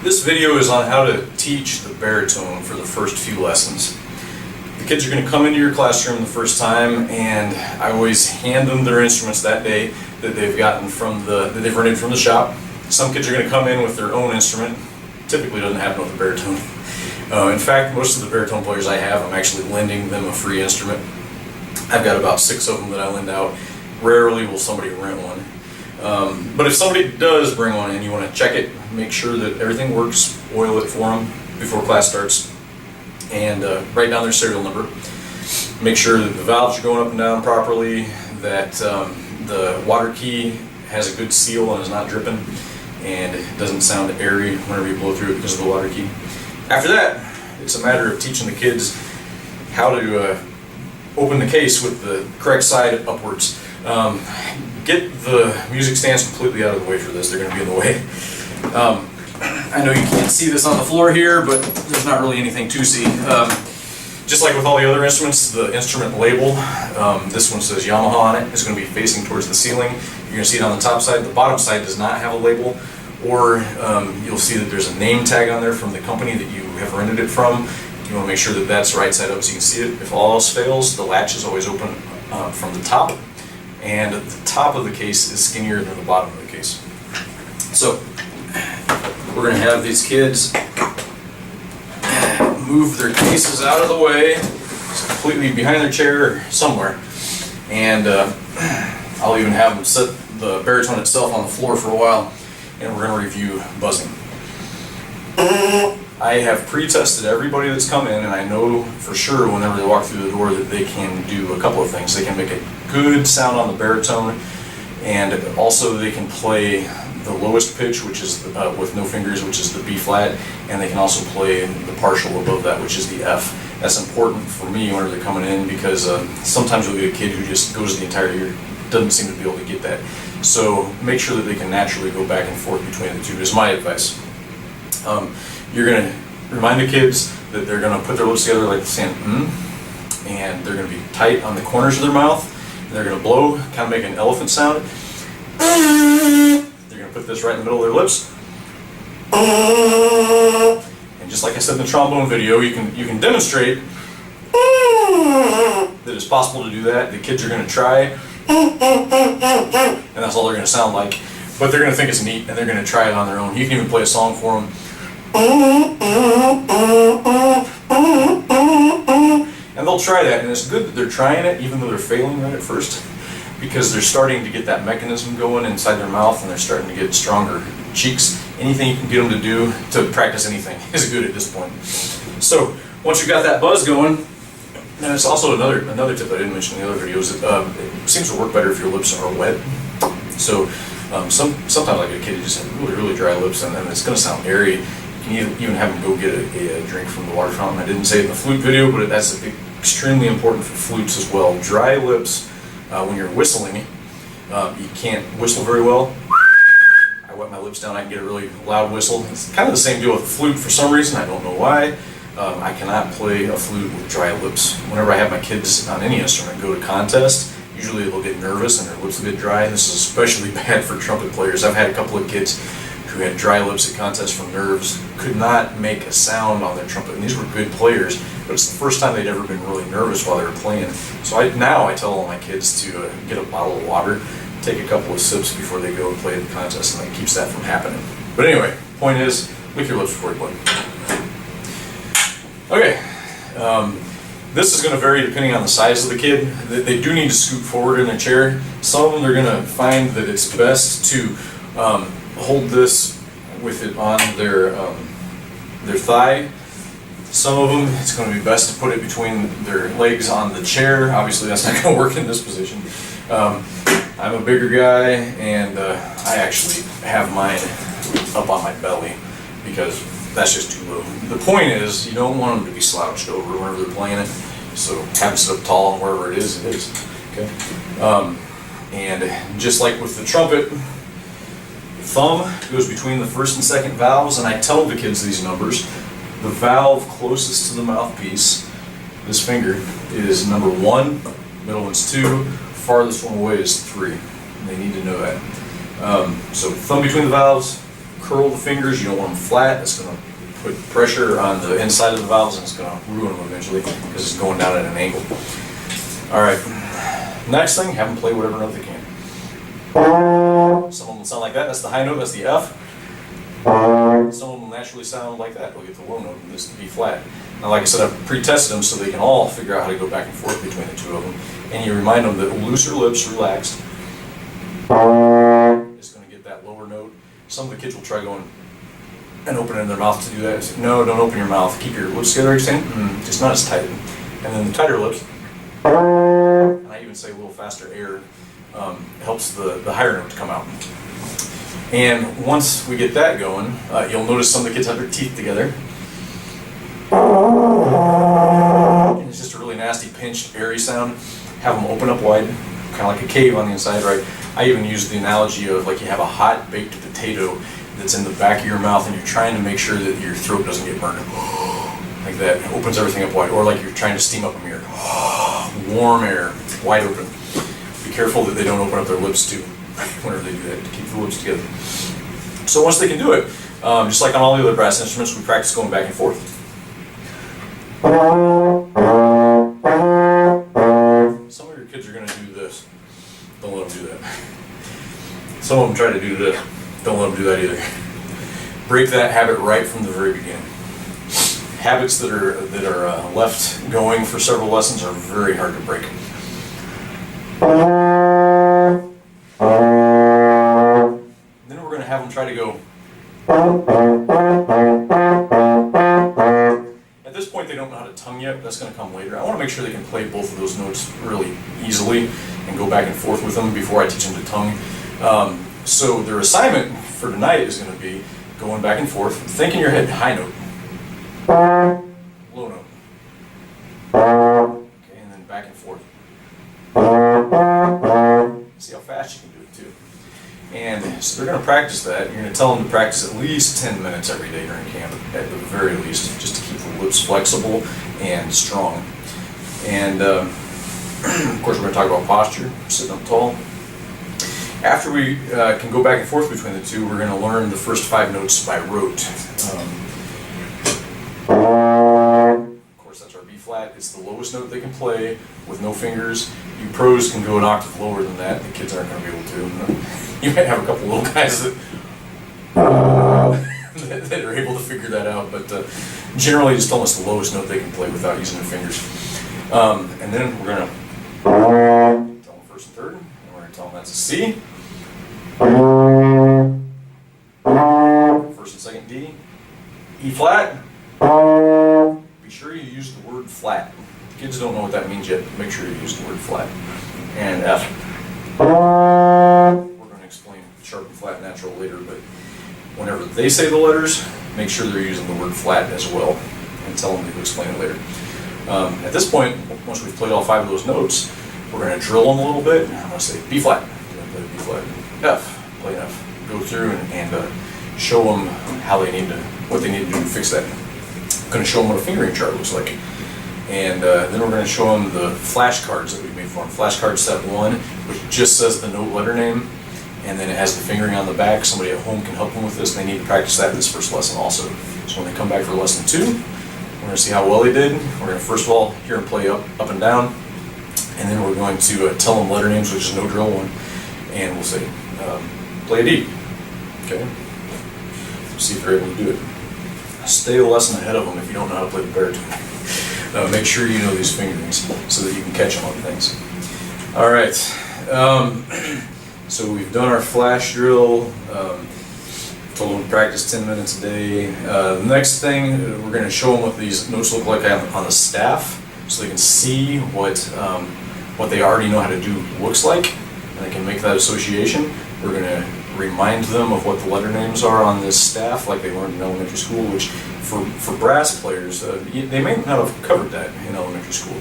This video is on how to teach the baritone for the first few lessons. The kids are going to come into your classroom the first time, and I always hand them their instruments that day that they've gotten that they've rented from the shop. Some kids are going to come in with their own instrument. Typically doesn't happen with the baritone. In fact, most of the baritone players I have, I'm actually lending them a free instrument. I've got about 6 of them that I lend out. Rarely will somebody rent one. But if somebody does bring one in, you want to check it, make sure that everything works, oil it for them before class starts, and write down their serial number. Make sure that the valves are going up and down properly, that the water key has a good seal and is not dripping, and it doesn't sound airy whenever you blow through it because of the water key. After that, it's a matter of teaching the kids how to open the case with the correct side upwards. Get the music stands completely out of the way for this. They're going to be in the way. I know you can't see this on the floor here, but there's not really anything to see. Just like with all the other instruments, the instrument label, this one says Yamaha on it, is going to be facing towards the ceiling. You're going to see it on the top side. The bottom side does not have a label, or you'll see that there's a name tag on there from the company that you have rented it from. You want to make sure that that's right side up so you can see it. If all else fails, the latch is always open from the top, and the top of the case is skinnier than the bottom of the case. So we're going to have these kids move their cases out of the way, just completely behind their chair or somewhere, and I'll even have them set the baritone itself on the floor for a while, and we're going to review buzzing. I have pre-tested everybody that's come in, and I know for sure whenever they walk through the door that they can do a couple of things. They can make a good sound on the baritone, and also they can play the lowest pitch, which is with no fingers, which is the B flat, and they can also play the partial above that, which is the F. That's important for me whenever they're coming in, because sometimes you'll get a kid who just goes the entire year, doesn't seem to be able to get that. So make sure that they can naturally go back and forth between the two is my advice. You're going to remind the kids that they're going to put their lips together like saying and they're going to be tight on the corners of their mouth. They're going to blow, kind of make an elephant sound. They're going to put this right in the middle of their lips. And just like I said in the trombone video, you can demonstrate that it's possible to do that. The kids are going to try, and that's all they're going to sound like. But they're going to think it's neat, and they're going to try it on their own. You can even play a song for them. And they'll try that, and it's good that they're trying it, even though they're failing right at first, because they're starting to get that mechanism going inside their mouth, and they're starting to get stronger cheeks. Anything you can get them to do to practice anything is good at this point. So once you've got that buzz going, and it's also another tip I didn't mention in the other videos. It seems to work better if your lips are wet. So sometimes I get a kid who just has really dry lips, and then it's going to sound airy. You can even have them go get a drink from the water fountain. I didn't say it in the flute video, but that's extremely important for flutes as well. Dry lips, when you're whistling, you can't whistle very well. I wet my lips down, I can get a really loud whistle. It's kind of the same deal with the flute for some reason, I don't know why. I cannot play a flute with dry lips. Whenever I have my kids on any instrument go to contest, usually they'll get nervous and their lips will get dry. This is especially bad for trumpet players. I've had a couple of kids who had dry lips at contests from nerves, could not make a sound on their trumpet, and these were good players, but it's the first time they'd ever been really nervous while they were playing. So now I tell all my kids to get a bottle of water, take a couple of sips before they go and play the contest, and that keeps that from happening. But anyway, point is, lick your lips before you play. Okay, this is going to vary depending on the size of the kid. They do need to scoot forward in their chair. Some of them, they're going to find that it's best to hold this with it on their thigh. Some of them, it's going to be best to put it between their legs on the chair. Obviously, that's not going to work in this position. I'm a bigger guy, and I actually have mine up on my belly because that's just too low. The point is, you don't want them to be slouched over whenever they're playing it, so have it sit up tall, and wherever it is, it is. Okay. And just like with the trumpet, thumb goes between the first and second valves, and I tell the kids these numbers. The valve closest to the mouthpiece, this finger, is number 1, middle one's 2, farthest one away is 3. And they need to know that. So thumb between the valves, curl the fingers, you don't want them flat. It's going to put pressure on the inside of the valves and it's going to ruin them eventually because it's going down at an angle. All right, next thing, have them play whatever note they can. Some of them sound like that, that's the high note, that's the F. Some of them naturally sound like that, they'll get the low note, and this is the B flat. Now like I said, I've pre-tested them so they can all figure out how to go back and forth between the two of them. And you remind them that looser lips, relaxed, is going to get that lower note. Some of the kids will try going and opening their mouth to do that. Say, no, don't open your mouth, keep your lips together, just not as tight. And then the tighter lips, and I even say a little faster air, helps the higher note to come out. And once we get that going, you'll notice some of the kids have their teeth together. And it's just a really nasty, pinched, airy sound. Have them open up wide, kind of like a cave on the inside, right? I even use the analogy of like you have a hot baked potato that's in the back of your mouth and you're trying to make sure that your throat doesn't get burned. Like that, it opens everything up wide. Or like you're trying to steam up a mirror. Warm air, wide open. Be careful that they don't open up their lips too whenever they do that, to keep the lips together. So once they can do it, just like on all the other brass instruments, we practice going back and forth. Some of your kids are going to do this. Don't let them do that. Some of them try to do this. Don't let them do that either. Break that habit right from the very beginning. Habits that are left going for several lessons are very hard to break. Then we're going to have them try to go. At this point they don't know how to tongue yet, that's going to come later. I want to make sure they can play both of those notes really easily and go back and forth with them before I teach them to tongue. So their assignment for tonight is going to be going back and forth. Think in your head, high note, low note, okay, and then back and forth. See how fast you can do it too. And so they're going to practice that. You're going to tell them to practice at least 10 minutes every day during camp, at the very least, just to keep the lips flexible and strong. And of course we're going to talk about posture, sitting up tall. After we can go back and forth between the two, we're going to learn the first 5 notes by rote. Of course, that's our B flat. It's the lowest note they can play with no fingers. You pros can go an octave lower than that. The kids aren't going to be able to. You might have a couple little guys that that are able to figure that out, but generally just almost the lowest note they can play without using their fingers. And then we're going to tell them first and third, and we're going to tell them that's a C. First and second D. E flat. Be sure you use the word flat. Kids don't know what that means yet. Make sure you use the word flat. And F. We're going to explain sharp and flat natural later, but whenever they say the letters, make sure they're using the word flat as well, and tell them to explain it later. At this point, once we've played all 5 of those notes, we're going to drill them a little bit. I'm going to say B flat. Play B flat. F. Play F. Go through and show them how they need to, what they need to do to fix that. I'm going to show them what a fingering chart looks like. And then we're going to show them the flashcards that we made for them. Flashcard set 1, which just says the note letter name, and then it has the fingering on the back. Somebody at home can help them with this, and they need to practice that in this first lesson also. So when they come back for lesson 2, we're going to see how well they did. We're going to first of all hear them play up and down, and then we're going to tell them letter names, which is no drill 1, and we'll say, play a D. Okay? See if they're able to do it. Stay a lesson ahead of them if you don't know how to play the baritone. Make sure you know these fingerings so that you can catch them on things. All right. So we've done our flash drill. Told them to practice 10 minutes a day. The next thing, we're going to show them what these notes look like on the staff, so they can see what they already know how to do looks like, and they can make that association. We're going to remind them of what the letter names are on this staff, like they learned in elementary school, which for brass players, they may not have covered that in elementary school.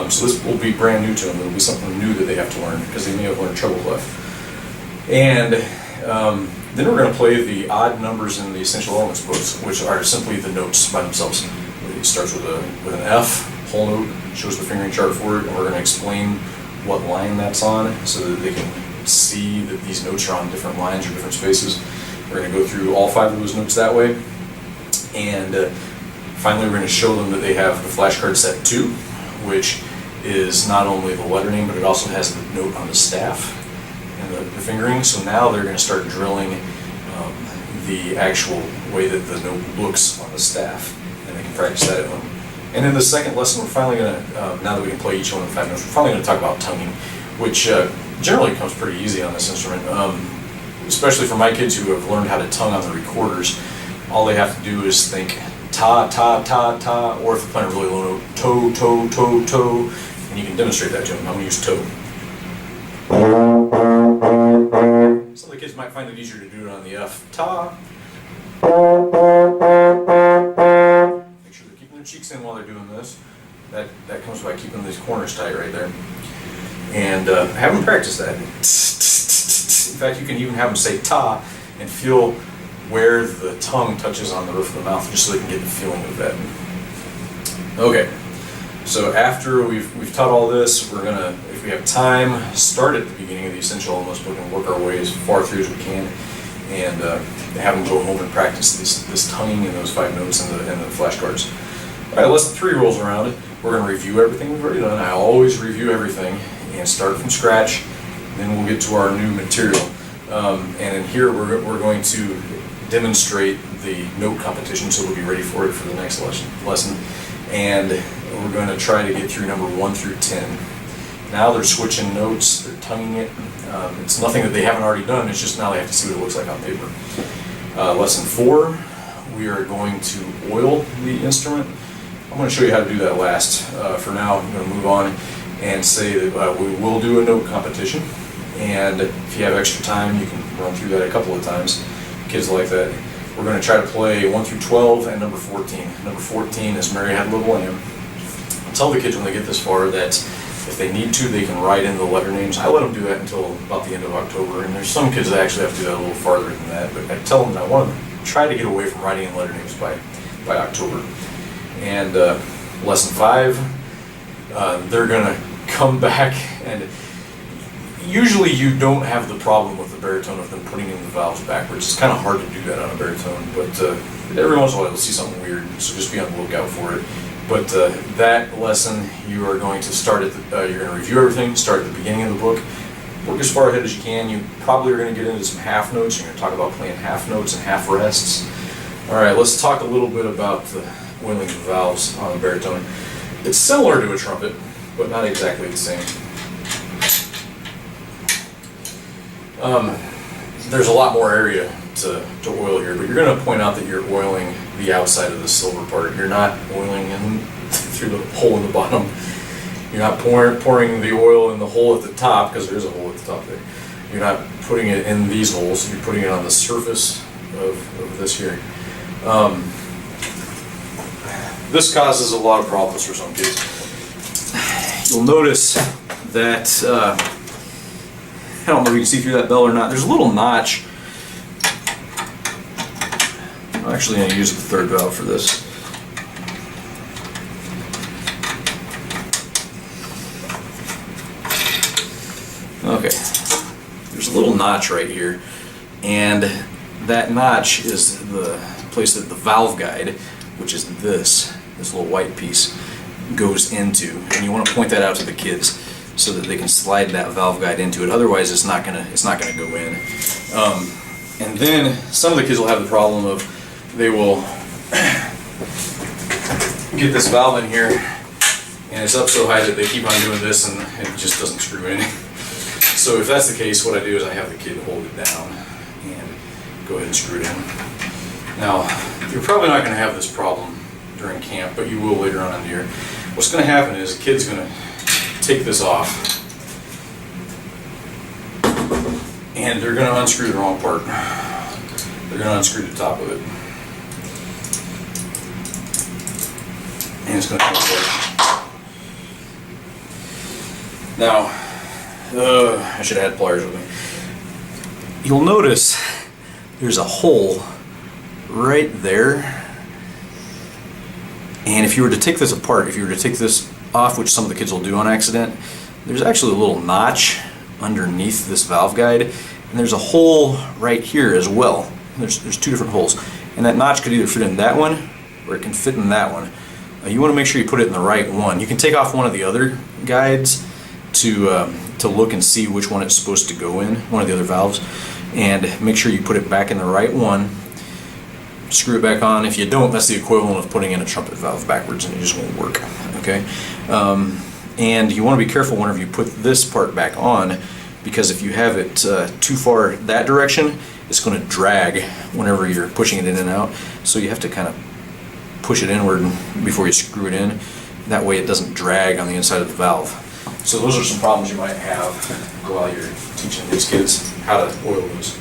So this will be brand new to them. It'll be something new that they have to learn, because they may have learned treble clef. And then we're going to play the odd numbers in the essential elements books, which are simply the notes by themselves. It starts with an F, whole note, shows the fingering chart for it, and we're going to explain what line that's on so that they can see that these notes are on different lines or different spaces. We're going to go through all 5 of those notes that way. And finally, we're going to show them that they have the flashcard set 2, which is not only the letter name, but it also has the note on the staff and the fingering. So now they're going to start drilling the actual way that the note looks on the staff, and they can practice that at home. And in the second lesson, we're finally going to, now that we can play each one of the 5 notes, we're finally going to talk about tonguing, which generally comes pretty easy on this instrument, especially for my kids who have learned how to tongue on the recorders. All they have to do is think ta, ta, ta, ta, or if they're playing a really low note, toe, toe, toe, toe, and you can demonstrate that to them. I'm going to use toe. Some of the kids might find it easier to do it on the F. Ta. Make sure they're keeping their cheeks in while they're doing this. That comes by keeping these corners tight right there. And have them practice that. In fact, you can even have them say ta and feel where the tongue touches on the roof of the mouth, just so they can get the feeling of that. Okay, so after we've taught all this, we're gonna, if we have time, start at the beginning of the Essential Elements book and work our way as far through as we can, and have them go home and practice this tonguing and those 5 notes and the flashcards. All right, lesson 3 rolls around. We're gonna review everything we've already done. I always review everything and start from scratch. Then we'll get to our new material. And in here, we're going to demonstrate the note competition, so we'll be ready for it for the next lesson. And we're going to try to get through number 1 through 10. Now they're switching notes, they're tonguing it. It's nothing that they haven't already done, it's just now they have to see what it looks like on paper. Lesson 4, we are going to oil the instrument. I'm going to show you how to do that last. For now, I'm going to move on and say that we will do a note competition. And if you have extra time, you can run through that a couple of times. Kids like that. We're going to try to play 1 through 12 and number 14. Number 14 is Mary Had a Little Lamb. I'll tell the kids when they get this far that if they need to, they can write in the letter names. I let them do that until about the end of October, and there's some kids that actually have to do that a little farther than that, but I tell them that I want to try to get away from writing in letter names by October. And lesson 5, they're going to come back, and usually you don't have the problem with the baritone of them putting in the valves backwards. It's kind of hard to do that on a baritone, but every once in a while you'll see something weird, so just be on the lookout for it. But that lesson, you are going to start at you're going to review everything, start at the beginning of the book, work as far ahead as you can. You probably are going to get into some half notes. You're going to talk about playing half notes and half rests. All right, let's talk a little bit about the oiling of valves on a baritone. It's similar to a trumpet, but not exactly the same. There's a lot more area to oil here, but you're going to point out that you're oiling the outside of the silver part. You're not oiling in through the hole in the bottom. You're not pouring the oil in the hole at the top, because there is a hole at the top there. You're not putting it in these holes. You're putting it on the surface of this here. This causes a lot of problems for some kids. You'll notice that I don't know if you can see through that bell or not. There's a little notch. I'm actually going to use the third valve for this. Okay. There's a little notch right here, and that notch is the place that the valve guide, which is this little white piece, goes into. And you want to point that out to the kids, so that they can slide that valve guide into it. Otherwise, it's not gonna go in. And then some of the kids will have the problem of they will get this valve in here, and it's up so high that they keep on doing this, and it just doesn't screw in. So if that's the case, what I do is I have the kid hold it down and go ahead and screw it in. Now, you're probably not going to have this problem during camp, but you will later on in the year. What's going to happen is the kid's going to take this off, and they're going to unscrew the wrong part. They're going to unscrew the top of it, and it's going to come apart. Now, I should have had pliers with me. You'll notice there's a hole right there, and if you were to take this apart, if you were to take this off, which some of the kids will do on accident, there's actually a little notch underneath this valve guide, and there's a hole right here as well. there's two different holes, and that notch could either fit in that one or it can fit in that one. You want to make sure you put it in the right one. You can take off one of the other guides to look and see which one it's supposed to go in, one of the other valves, and make sure you put it back in the right one. Screw it back on. If you don't, that's the equivalent of putting in a trumpet valve backwards, and it just won't work. Okay, and you want to be careful whenever you put this part back on, because if you have it too far that direction, it's going to drag whenever you're pushing it in and out. So you have to kind of push it inward before you screw it in. That way it doesn't drag on the inside of the valve. So those are some problems you might have while you're teaching these kids how to oil those.